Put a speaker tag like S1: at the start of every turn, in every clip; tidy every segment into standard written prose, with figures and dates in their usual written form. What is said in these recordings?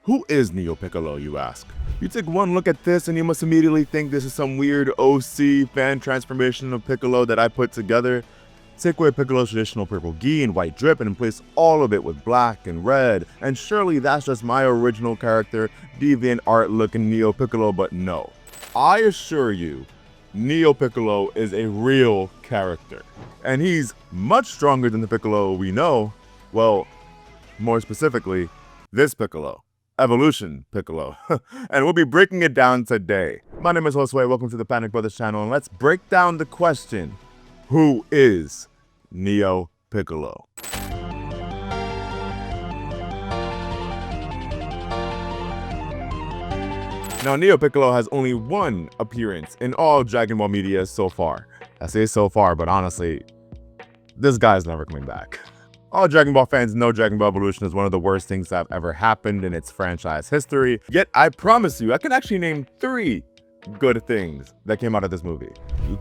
S1: Who is Neo Piccolo, you ask? You take one look at this and you must immediately think this is some weird OC fan transformation of Piccolo that I put together. Take away Piccolo's traditional purple gi and white drip and replace all of it with black and red, and surely that's just my original character, deviant art looking Neo Piccolo, but no. I assure you, Neo Piccolo is a real character, and he's much stronger than the Piccolo we know. Well, more specifically, this Piccolo. Evolution Piccolo, and we'll be breaking it down today. My name is Josue, welcome to the Panic Brothers channel, and let's break down the question, who is Neo Piccolo? Now, Neo Piccolo has only one appearance in all Dragon Ball media so far. I say so far, but honestly, this guy's never coming back. All Dragon Ball fans know Dragon Ball Evolution is one of the worst things that have ever happened in its franchise history. Yet, I promise you, I can actually name 3 good things that came out of this movie.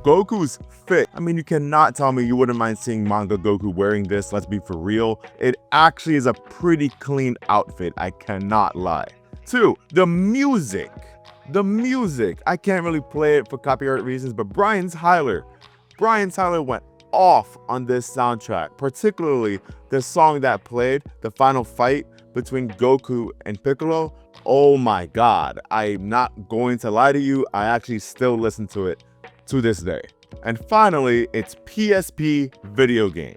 S1: Goku's fit. I mean, you cannot tell me you wouldn't mind seeing manga Goku wearing this, let's be for real. It actually is a pretty clean outfit, I cannot lie. 2, the music. The music. I can't really play it for copyright reasons, but Brian Tyler went off on this soundtrack, particularly the song that played, the final fight between Goku and Piccolo. Oh my god, I'm not going to lie to you, I actually still listen to it to this day. And finally, it's PSP video game.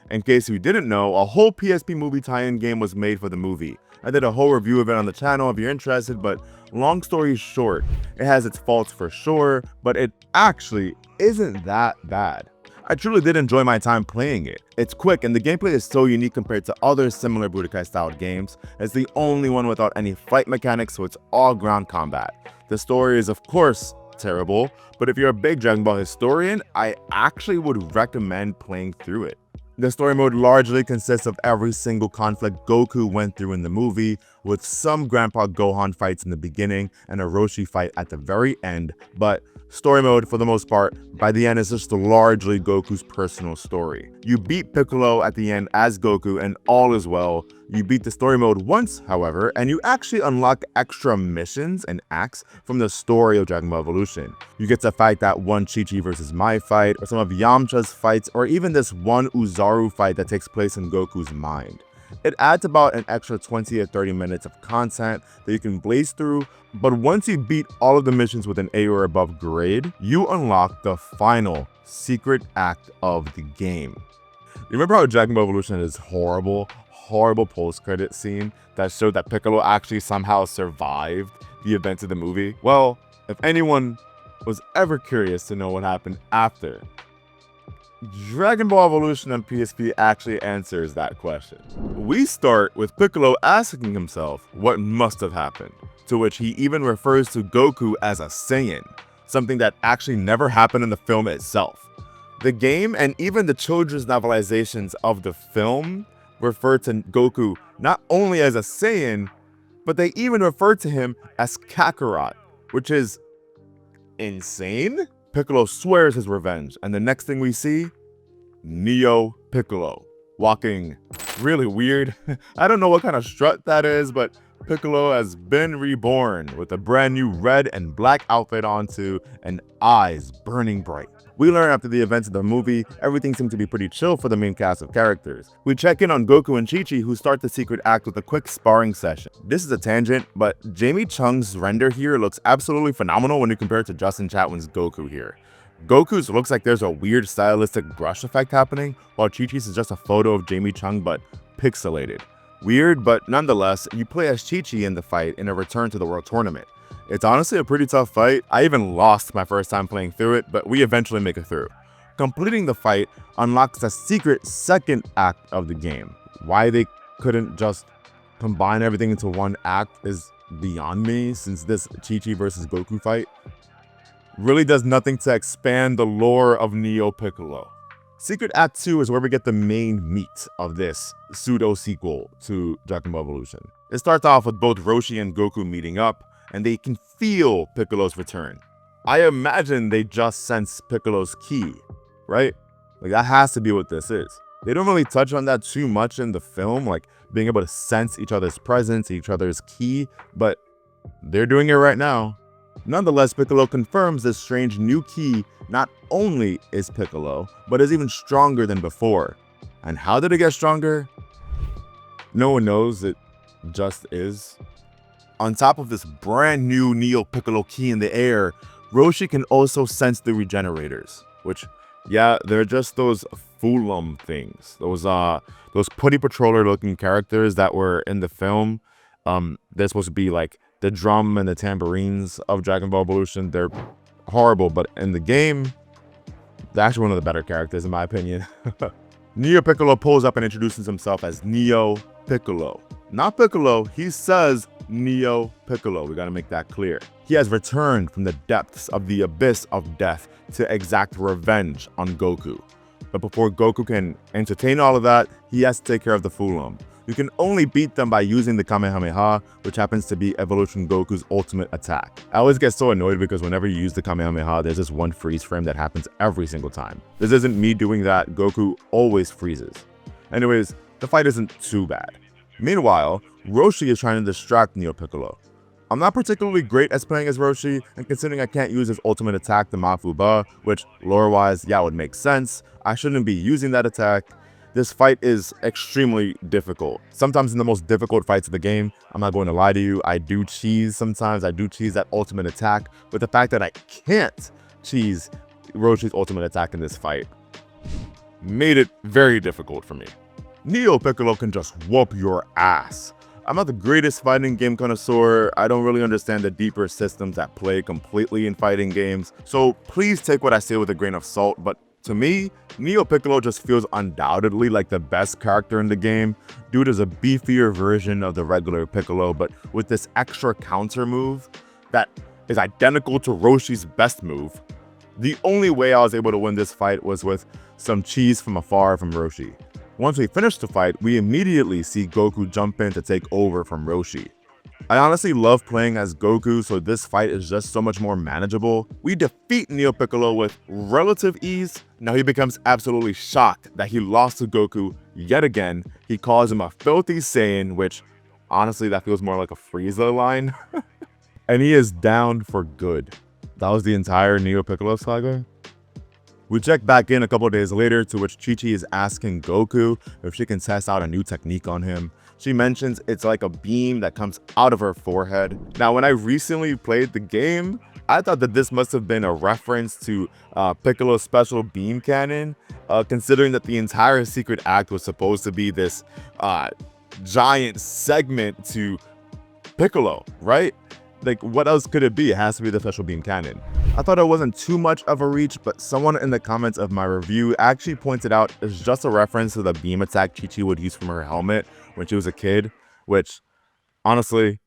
S1: In case you didn't know, a whole PSP movie tie-in game was made for the movie. I did a whole review of it on the channel if you're interested, but long story short, it has its faults for sure, but it actually isn't that bad. I truly did enjoy my time playing it. It's quick and the gameplay is so unique compared to other similar Budokai styled games. It's the only one without any fight mechanics, so it's all ground combat. The story is of course terrible, but if you're a big Dragon Ball historian, I actually would recommend playing through it. The story mode largely consists of every single conflict Goku went through in the movie, with some Grandpa Gohan fights in the beginning and a Roshi fight at the very end, but story mode, for the most part, by the end is just largely Goku's personal story. You beat Piccolo at the end as Goku and all is well. You beat the story mode once, however, and you actually unlock extra missions and acts from the story of Dragon Ball Evolution. You get to fight that one Chi-Chi versus Mai fight, or some of Yamcha's fights, or even this one Uzaru fight that takes place in Goku's mind. It adds about an extra 20 or 30 minutes of content that you can blaze through, but once you beat all of the missions with an A or above grade, you unlock the final secret act of the game. You remember how Dragon Ball Evolution had this horrible post-credit scene that showed that Piccolo actually somehow survived the events of the movie? Well, if anyone was ever curious to know what happened after, Dragon Ball Evolution on PSP actually answers that question. We start with Piccolo asking himself what must have happened, to which he even refers to Goku as a Saiyan, something that actually never happened in the film itself. The game and even the children's novelizations of the film refer to Goku not only as a Saiyan, but they even refer to him as Kakarot, which is insane. Piccolo swears his revenge, and the next thing we see, Neo Piccolo, walking really weird. I don't know what kind of strut that is, but Piccolo has been reborn with a brand new red and black outfit on too, and eyes burning bright. We learn after the events of the movie, everything seemed to be pretty chill for the main cast of characters. We check in on Goku and Chi-Chi, who start the secret act with a quick sparring session. This is a tangent, but Jamie Chung's render here looks absolutely phenomenal when you compare it to Justin Chatwin's Goku here. Goku's looks like there's a weird stylistic brush effect happening, while Chi-Chi's is just a photo of Jamie Chung but pixelated. Weird, but nonetheless, you play as Chi-Chi in the fight in a return to the World Tournament. It's honestly a pretty tough fight. I even lost my first time playing through it, but we eventually make it through. Completing the fight unlocks the secret second act of the game. Why they couldn't just combine everything into one act is beyond me, since this Chi-Chi versus Goku fight really does nothing to expand the lore of Neo Piccolo. Secret Act 2 is where we get the main meat of this pseudo-sequel to Dragon Ball Evolution. It starts off with both Roshi and Goku meeting up, and they can feel Piccolo's return. I imagine they just sense Piccolo's ki, right? Like, that has to be what this is. They don't really touch on that too much in the film. Like, being able to sense each other's presence, each other's ki, but they're doing it right now. Nonetheless, Piccolo confirms this strange new ki not only is Piccolo, but is even stronger than before. And how did it get stronger? No one knows, it just is. On top of this brand new Neo Piccolo ki in the air, Roshi can also sense the regenerators, which, yeah, they're just those Fulum things. Those putty patroller looking characters that were in the film. They're supposed to be like the drum and the tambourines of Dragonball Evolution. They're horrible, but in the game, they're actually one of the better characters in my opinion. Neo Piccolo pulls up and introduces himself as Neo Piccolo. Not Piccolo, he says Neo Piccolo. We gotta make that clear. He has returned from the depths of the abyss of death to exact revenge on Goku. But before Goku can entertain all of that, he has to take care of the Fulum. You can only beat them by using the Kamehameha, which happens to be Evolution Goku's ultimate attack. I always get so annoyed because whenever you use the Kamehameha, there's this one freeze frame that happens every single time. This isn't me doing that, Goku always freezes. Anyways, the fight isn't too bad. Meanwhile, Roshi is trying to distract Neo Piccolo. I'm not particularly great at playing as Roshi, and considering I can't use his ultimate attack, the Mafu Ba, which lore-wise, yeah, would make sense, I shouldn't be using that attack. This fight is extremely difficult. Sometimes in the most difficult fights of the game, I'm not going to lie to you, I do cheese sometimes, I do cheese that ultimate attack, but the fact that I can't cheese Roshi's ultimate attack in this fight made it very difficult for me. Neo Piccolo can just whoop your ass. I'm not the greatest fighting game connoisseur, I don't really understand the deeper systems that play completely in fighting games, so please take what I say with a grain of salt, but to me, Neo Piccolo just feels undoubtedly like the best character in the game. Dude is a beefier version of the regular Piccolo, but with this extra counter move that is identical to Roshi's best move. The only way I was able to win this fight was with some cheese from afar from Roshi. Once we finish the fight, we immediately see Goku jump in to take over from Roshi. I honestly love playing as Goku, so this fight is just so much more manageable. We defeat Neo Piccolo with relative ease. Now he becomes absolutely shocked that he lost to Goku yet again. He calls him a filthy Saiyan, which honestly that feels more like a Frieza line. And he is down for good. That was the entire Neo Piccolo saga. We check back in a couple days later, to which Chi-Chi is asking Goku if she can test out a new technique on him. She mentions it's like a beam that comes out of her forehead. Now, when I recently played the game, I thought that this must have been a reference to Piccolo's special beam cannon, considering that the entire secret act was supposed to be this giant segment to Piccolo, right? Like, what else could it be? It has to be the special beam cannon. I thought it wasn't too much of a reach, but someone in the comments of my review actually pointed out it's just a reference to the beam attack Chi-Chi would use from her helmet when she was a kid, which honestly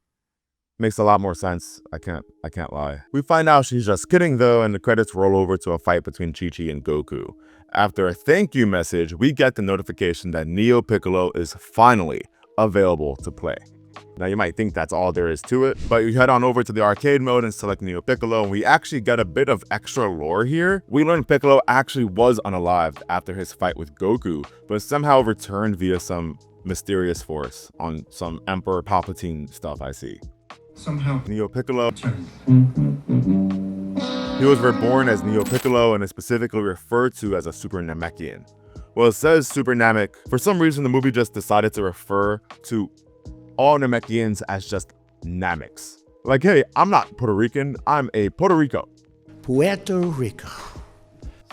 S1: makes a lot more sense. I can't lie. We find out she's just kidding though, and the credits roll over to a fight between Chi-Chi and Goku. After a thank you message, we get the notification that Neo Piccolo is finally available to play. Now you might think that's all there is to it, but you head on over to the arcade mode and select Neo Piccolo, and we actually get a bit of extra lore here. We learn Piccolo actually was unalived after his fight with Goku, but somehow returned via some mysterious force on some Emperor Palpatine stuff I see. Somehow Neo Piccolo. He was reborn as Neo Piccolo and is specifically referred to as a Super Namekian. Well, it says Super Namek. For some reason, the movie just decided to refer to all Namekians as just Nameks. Like, hey, I'm not Puerto Rican, I'm a Puerto Rico.
S2: Puerto Rico.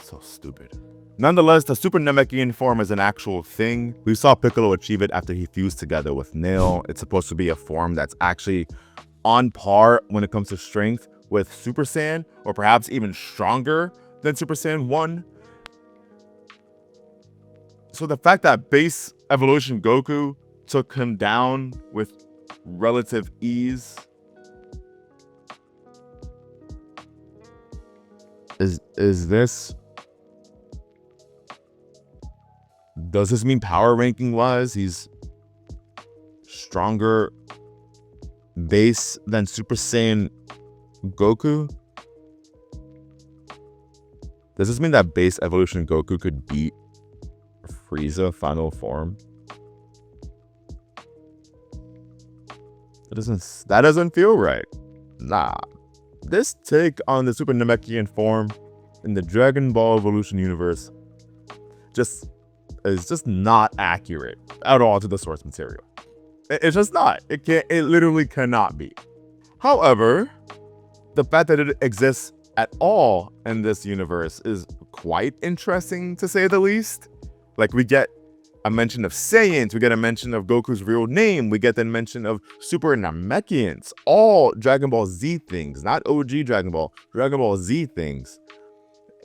S1: So stupid. Nonetheless, the Super Namekian form is an actual thing. We saw Piccolo achieve it after he fused together with Nail. It's supposed to be a form that's actually on par when it comes to strength with Super Saiyan, or perhaps even stronger than Super Saiyan 1. So the fact that base evolution Goku took him down with relative ease is this, does this mean power ranking wise he's stronger base than Super Saiyan Goku? Does this mean that base evolution Goku could beat Frieza final form? That doesn't feel right. Nah. This take on the Super Namekian form in the Dragon Ball Evolution universe is just not accurate at all to the source material. It's just not. It literally cannot be. However, the fact that it exists at all in this universe is quite interesting, to say the least. Like, we get a mention of Saiyans, we get a mention of Goku's real name, we get the mention of Super Namekians, all Dragon Ball Z things, not OG Dragon Ball Z things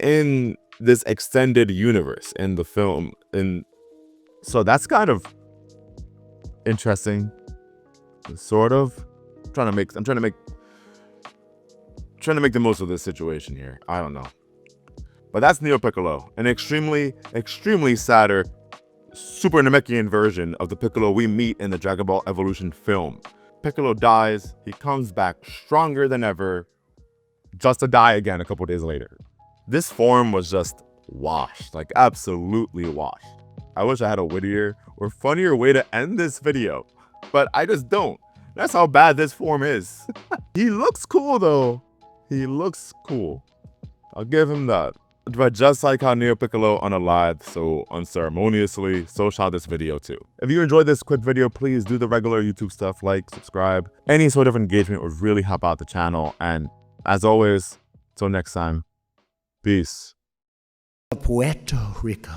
S1: in this extended universe in the film. And so that's kind of interesting, sort of. I'm trying to make the most of this situation here. I don't know. But that's Neo Piccolo, an extremely sadder Super Namekian version of the Piccolo we meet in the Dragon Ball Evolution film. Piccolo dies, he comes back stronger than ever, just to die again a couple days later. This form was just washed, like absolutely washed. I wish I had a wittier or funnier way to end this video, but I just don't. That's how bad this form is. He looks cool though. He looks cool. I'll give him that. But just like how Neo Piccolo unalived so unceremoniously, so shall this video too. If you enjoyed this quick video, please do the regular YouTube stuff, like, subscribe. Any sort of engagement would really help out the channel. And as always, till next time, peace.
S2: Puerto Rico.